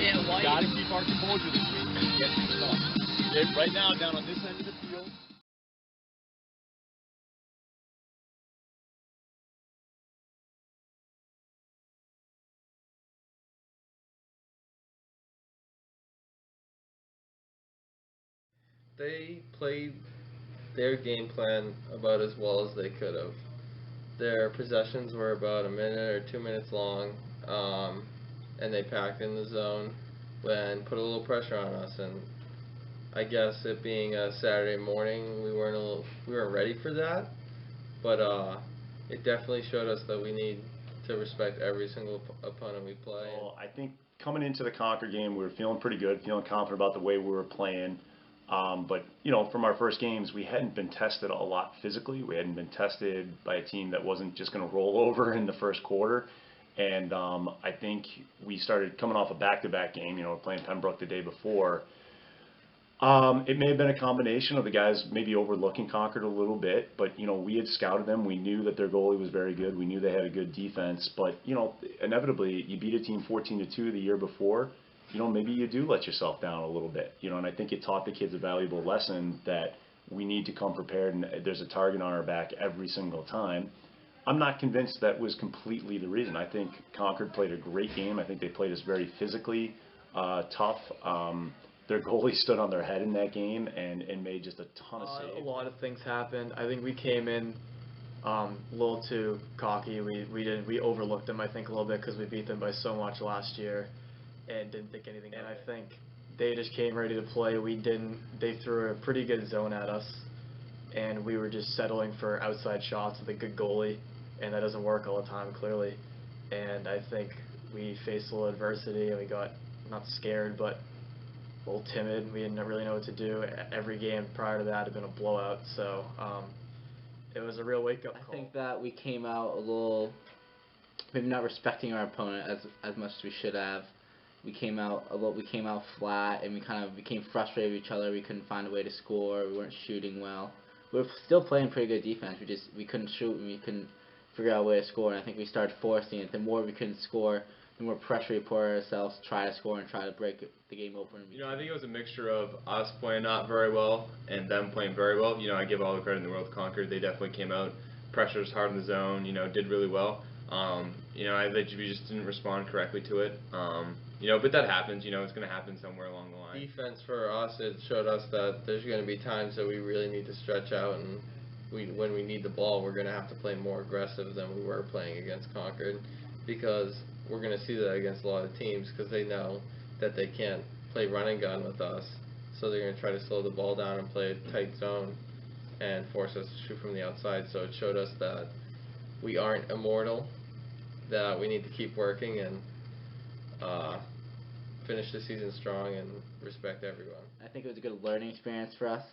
Yeah, why? Got to keep our composure this week and get things done. Right now, down on this end of the field. They played their game plan about as well as they could have. Their possessions were about a minute or 2 minutes long, and they packed in the zone and put a little pressure on us. And I guess it being a Saturday morning, we weren't ready for that. But it definitely showed us that we need to respect every single opponent we play. Well, I think coming into the Concord game, we were feeling pretty good, feeling confident about the way we were playing. But, you know, from our first games, we hadn't been tested a lot physically. We hadn't been tested by a team that wasn't just going to roll over in the first quarter. And I think we started coming off a back-to-back game, you know, playing Pembroke the day before. It may have been a combination of the guys maybe overlooking Concord a little bit, but, you know, we had scouted them. We knew that their goalie was very good. We knew they had a good defense. But, you know, inevitably, you beat a team 14-2 the year before. You know, maybe you do let yourself down a little bit, you know, and I think it taught the kids a valuable lesson that we need to come prepared, and there's a target on our back every single time. I'm not convinced that was completely the reason. I think Concord played a great game. I think they played us very physically tough. Their goalie stood on their head in that game and made just a ton of saves. A lot of things happened. I think we came in a little too cocky. We overlooked them, I think, a little bit because we beat them by so much last year and didn't think anything. And I think they just came ready to play. We didn't. They threw a pretty good zone at us, and we were just settling for outside shots with a good goalie, and that doesn't work all the time, clearly. And I think we faced a little adversity, and we got not scared, but a little timid. We didn't really know what to do. Every game prior to that had been a blowout, so it was a real wake-up call. I think that we came out a little, maybe not respecting our opponent as much as we should have. We came out flat, and we kind of became frustrated with each other. We couldn't find a way to score. We weren't shooting well. We were still playing pretty good defense. We couldn't shoot, and we couldn't figure out a way to score. And I think we started forcing it. The more we couldn't score, the more pressure we put on ourselves to try to score and try to break the game open. You know, I think it was a mixture of us playing not very well and them playing very well. You know, I give all the credit in the world to Concord. They definitely came out, pressured us hard in the zone, you know, did really well. You know, I think we just didn't respond correctly to it. You know, but that happens. You know, it's going to happen somewhere along the line. Defense for us, it showed us that there's going to be times that we really need to stretch out, and when we need the ball, we're going to have to play more aggressive than we were playing against Concord, because we're going to see that against a lot of teams because they know that they can't play run and gun with us, so they're going to try to slow the ball down and play a tight zone and force us to shoot from the outside. So it showed us that we aren't immortal, that we need to keep working and finish the season strong and respect everyone. I think it was a good learning experience for us.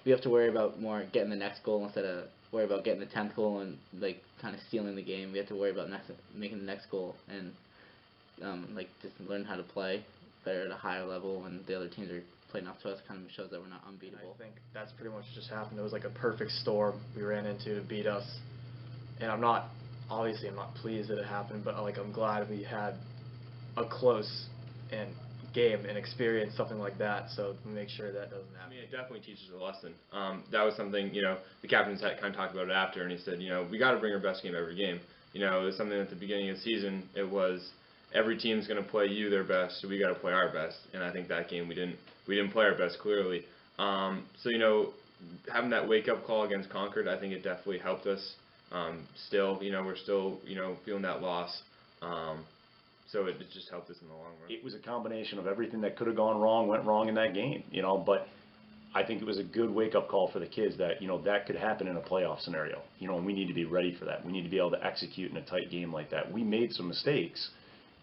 We have to worry about more getting the next goal instead of worry about getting the 10th goal and like kind of stealing the game. We have to worry about making the next goal and like just learn how to play better at a higher level when the other teams are playing up to us. Kind of shows that we're not unbeatable. I think that's pretty much what just happened. It was like a perfect storm we ran into to beat us, and I'm not pleased that it happened, but like I'm glad we had a close and game and experience something like that, so make sure that doesn't happen. I mean, it definitely teaches a lesson. That was something, you know, the captains had kind of talked about it after, and he said, you know, we got to bring our best game every game. You know, it was something at the beginning of the season. It was every team's going to play you their best, so we got to play our best. And I think that game we didn't play our best clearly. So you know, having that wake up call against Concord, I think it definitely helped us. Still, you know, we're still, you know, feeling that loss. So it just helped us in the long run. It was a combination of everything that could have gone wrong, went wrong in that game, you know, but I think it was a good wake-up call for the kids that, you know, that could happen in a playoff scenario, you know, and we need to be ready for that. We need to be able to execute in a tight game like that. We made some mistakes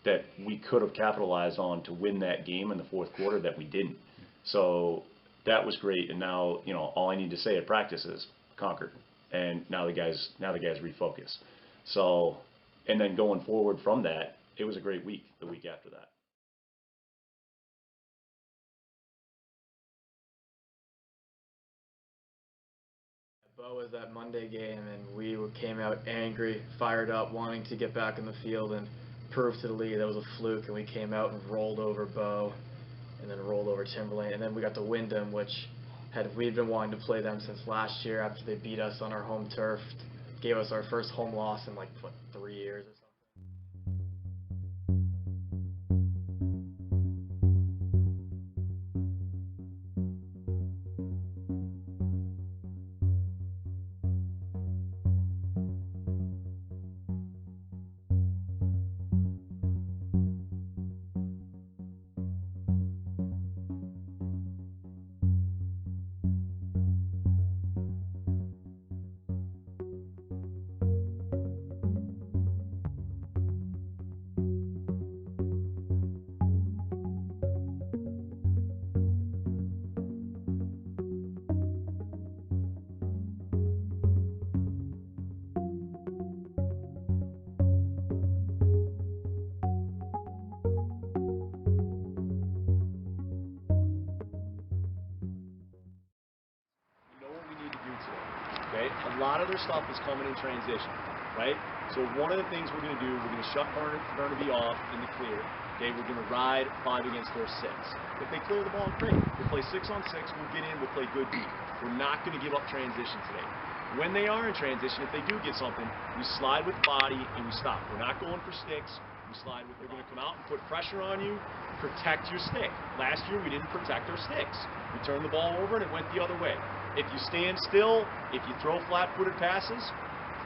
that we could have capitalized on to win that game in the fourth quarter that we didn't. So that was great, and now, you know, all I need to say at practice is Concord, and now the guys refocus. So, and then going forward from that, it was a great week, the week after that. Bo was that Monday game, and we came out angry, fired up, wanting to get back in the field, and proved to the league that was a fluke, and we came out and rolled over Bow, and then rolled over Timberlane, and then we got to Wyndham, which we'd been wanting to play them since last year after they beat us on our home turf, gave us our first home loss in like, what, 3 years or something. Okay? A lot of their stuff is coming in transition, right? So one of the things we're going to do, we're going to shut Burnaby off in the clear. Okay? We're going to ride 5 against their 6. If they clear the ball, great. We'll play 6 on 6. We'll get in. We'll play good deep. We're not going to give up transition today. When they are in transition, if they do get something, we slide with body and we stop. We're not going for sticks. We slide with. They're going to come out and put pressure on you. Protect your stick. Last year we didn't protect our sticks. We turned the ball over and it went the other way. If you stand still, if you throw flat-footed passes,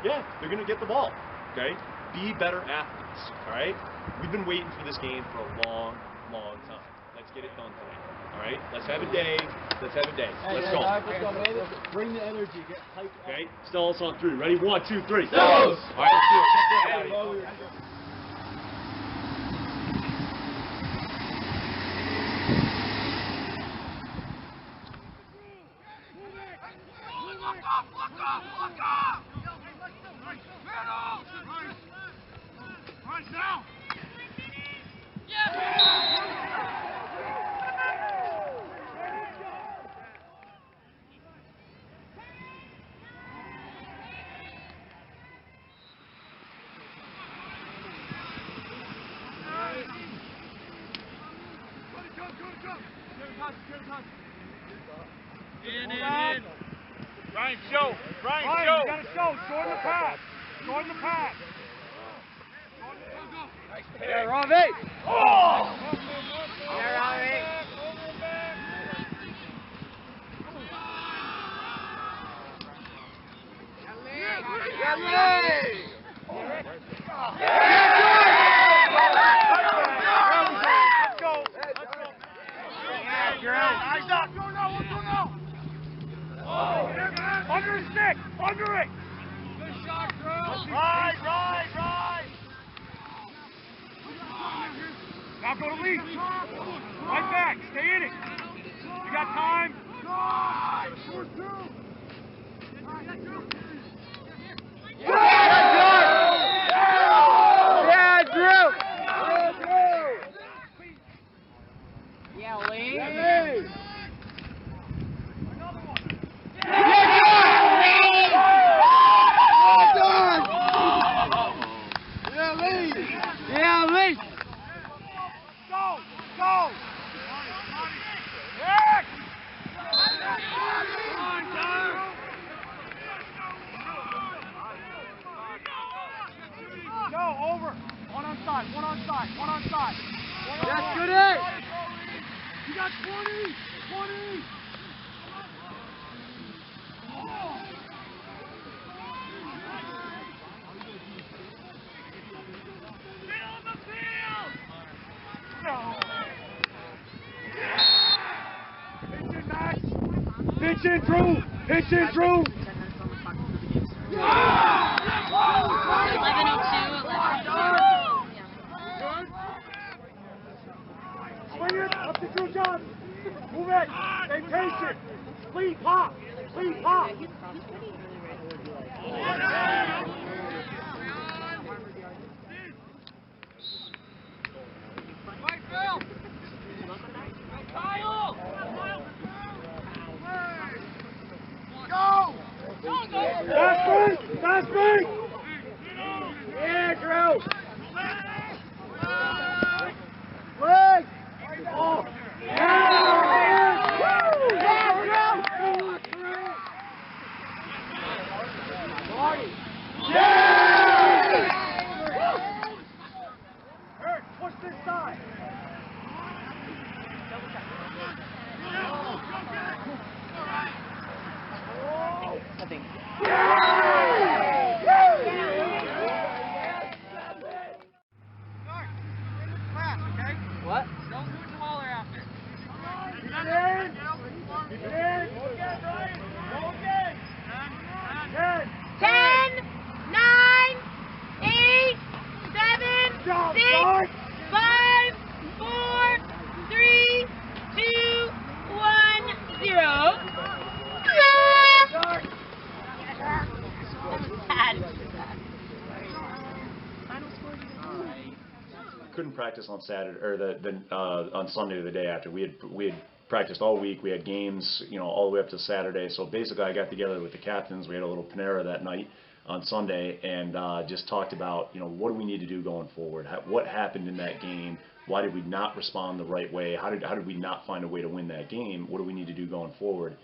yeah, they're going to get the ball, okay? Be better athletes, all right? We've been waiting for this game for a long, long time. Let's get it done today, all right? Let's have a day. Let's have a day. Let's go. Bring the energy. Get hyped up. Okay, Stellas on 3. Ready? 1, 2, 3. Stellas! All right, let's do it. Check that out. In. Ryan, show. Ryan, show. You gotta show. Shorten the pass. Shorten the pass. Yeah, Ravi. Oh! Yeah, Ravi. Let's go. Yeah, girl. Eyes up. Go now. Let's go now. Under the stick! Under it! Good shot, Drew! Right! Now go to lead! Right back! Stay in it! You got time? Yeah, Drew! Yeah, Lee! Yeah, Lee! Go! Go! Yes! Go, over! One on side, one on side, one on side. That's good, eh? You got 20! 20! Pitch in, Drew! Pitch in, Drew! 11:02, 11:02. Swing it, up to Drew John! Move it! Stay patient! Clean pop! Clean pop! Right, Phil! Kyle! Go! Fast break! Fast break! Yeah, Drew! Start. 5, 4, 3, 2, 1, 0. Start. Couldn't practice on Saturday or on Sunday the day after. We had practiced all week. We had games, all the way up to Saturday. So basically, I got together with the captains. We had a little Panera that night on Sunday and just talked about, what do we need to do going forward? What happened in that game? Why did we not respond the right way? How did we not find a way to win that game? What do we need to do going forward?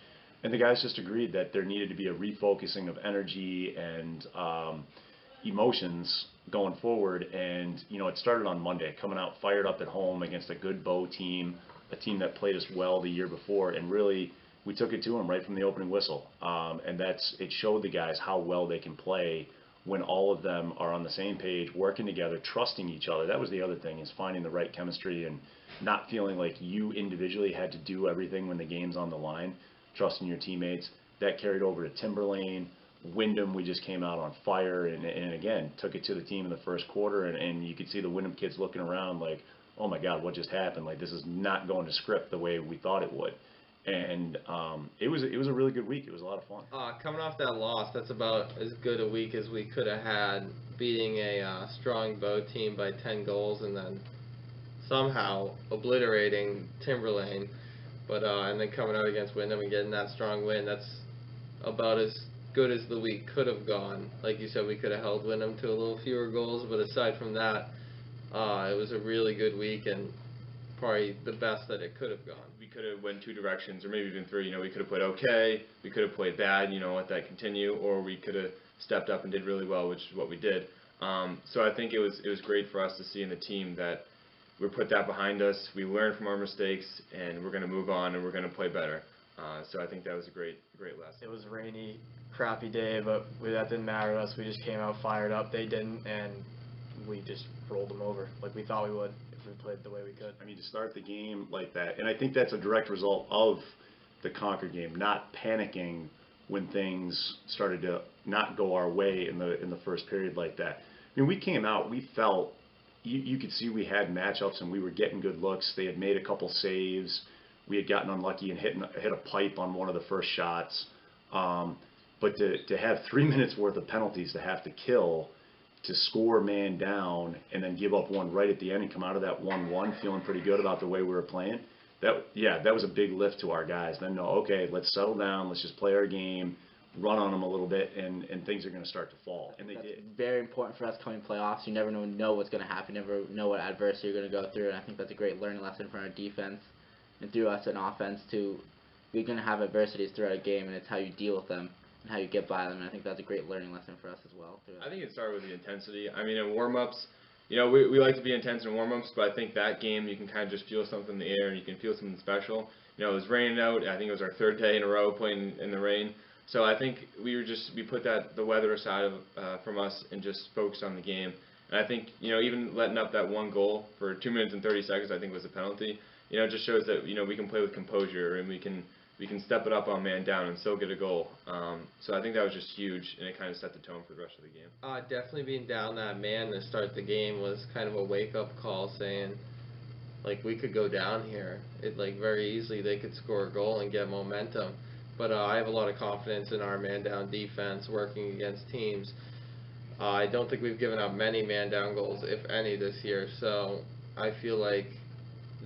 And the guys just agreed that there needed to be a refocusing of energy and emotions going forward. And it started on Monday, coming out fired up at home against a good Bow team, a team that played us well the year before, and really we took it to them right from the opening whistle. And it showed the guys how well they can play when all of them are on the same page, working together, trusting each other. That was the other thing, is finding the right chemistry and not feeling like you individually had to do everything when the game's on the line, trusting your teammates. That carried over to Timberlane. Wyndham, we just came out on fire and again took it to the team in the first quarter, and you could see the Wyndham kids looking around like, oh my God, what just happened? Like, this is not going to script the way we thought it would. And it was a really good week. It was a lot of fun. Coming off that loss, that's about as good a week as we could have had, beating a strong Bow team by 10 goals and then somehow obliterating Timberlane. But and then coming out against Wyndham and getting that strong win, that's about as good as the week could have gone. Like you said, we could have held Wyndham to a little fewer goals, but aside from that, it was a really good week and probably the best that it could have gone. We could have went two directions, or maybe even three. We could have played okay, we could have played bad, let that continue, or we could have stepped up and did really well, which is what we did. So I think it was great for us to see in the team that we put that behind us, we learned from our mistakes, and we're going to move on and we're going to play better. So I think that was a great lesson. It was a rainy, crappy day, but that didn't matter to us. We just came out fired up. They didn't, and we just rolled them over like we thought we would if we played the way we could. I mean, to start the game like that, and I think that's a direct result of the Concord game, not panicking when things started to not go our way in the first period like that. I mean, we came out, we felt, you could see we had matchups and we were getting good looks. They had made a couple saves. We had gotten unlucky and hit a pipe on one of the first shots. But to have 3 minutes worth of penalties to have to kill, to score man down, and then give up one right at the end and come out of that 1-1 feeling pretty good about the way we were playing, that was a big lift to our guys. Then, no, okay, let's settle down, let's just play our game, run on them a little bit, and things are going to start to fall. And they did. Very important for us coming playoffs. You never know what's going to happen. You never know what adversity you're going to go through, and I think that's a great learning lesson for our defense and through us in offense too. We're going to have adversities throughout a game, and it's how you deal with them and how you get by them, and I think that's a great learning lesson for us as well. I think it started with the intensity. I mean, in warm-ups, we like to be intense in warm-ups, but I think that game you can kind of just feel something in the air and you can feel something special. It was raining out. I think it was our third day in a row playing in the rain. So I think we put the weather aside from us and just focused on the game. And I think, even letting up that one goal for 2 minutes and 30 seconds, I think was a penalty. It just shows that, we can play with composure and we can step it up on man down and still get a goal. So I think that was just huge, and it kind of set the tone for the rest of the game. Definitely being down that man to start the game was kind of a wake-up call, saying, like, we could go down here. Very easily they could score a goal and get momentum. But I have a lot of confidence in our man-down defense working against teams. I don't think we've given up many man-down goals, if any, this year. So I feel like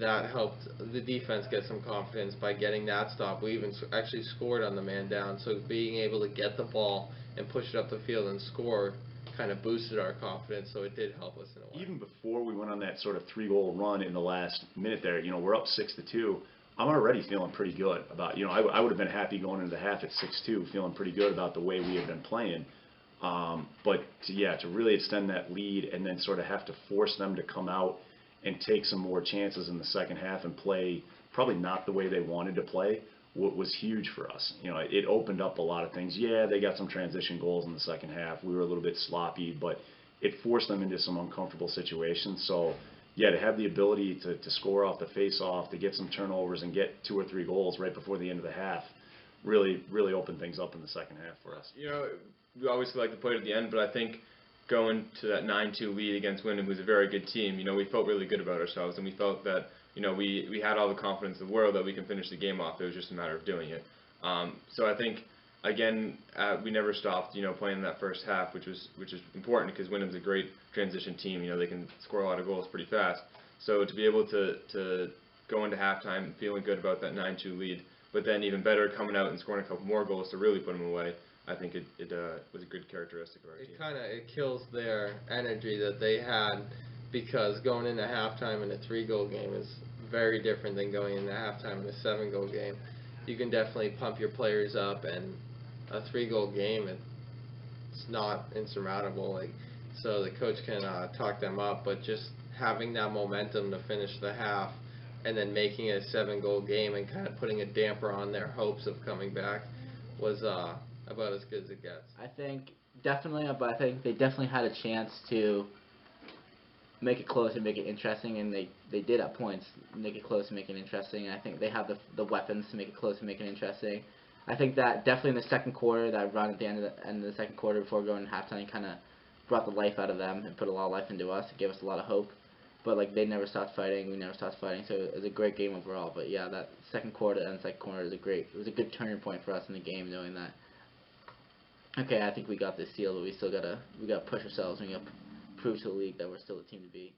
that helped the defense get some confidence by getting that stop. We even actually scored on the man down, so being able to get the ball and push it up the field and score kind of boosted our confidence, so it did help us in a way. Even before we went on that sort of 3-goal run in the last minute there, we're up 6-2. I'm already feeling pretty good about, I would have been happy going into the half at 6-2, feeling pretty good about the way we had been playing. But to really extend that lead and then sort of have to force them to come out and take some more chances in the second half and play probably not the way they wanted to play was huge for us. It opened up a lot of things. Yeah, they got some transition goals in the second half. We were a little bit sloppy, but it forced them into some uncomfortable situations. So, to have the ability to score off the face-off, to get some turnovers and get 2 or 3 goals right before the end of the half really opened things up in the second half for us. We obviously like to play it at the end, but I think going to that 9-2 lead against Wyndham, who's a very good team, we felt really good about ourselves, and we felt that we had all the confidence in the world that we can finish the game off. It was just a matter of doing it. So I think, again, we never stopped playing in that first half, which is important because Wyndham's a great transition team. They can score a lot of goals pretty fast. So to be able to go into halftime feeling good about that 9-2 lead, but then even better coming out and scoring a couple more goals to really put them away, I think it was a good characteristic of our team. It kills their energy that they had, because going into halftime in a 3-goal game is very different than going into halftime in a 7-goal game. You can definitely pump your players up, and a 3-goal game, it's not insurmountable. So the coach can talk them up, but just having that momentum to finish the half and then making it a 7-goal game and kind of putting a damper on their hopes of coming back was about as good as it gets. I think definitely, but I think they definitely had a chance to make it close and make it interesting, and they did at points make it close and make it interesting. I think they have the weapons to make it close and make it interesting. I think that definitely in the second quarter, that run at the end of the second quarter before going to halftime kind of brought the life out of them and put a lot of life into us. It gave us a lot of hope. But they never stopped fighting, we never stopped fighting, so it was a great game overall. But yeah, that second quarter and second quarter it was a good turning point for us in the game, knowing that, okay, I think we got this sealed, but we gotta push ourselves and we gotta prove to the league that we're still the team to beat.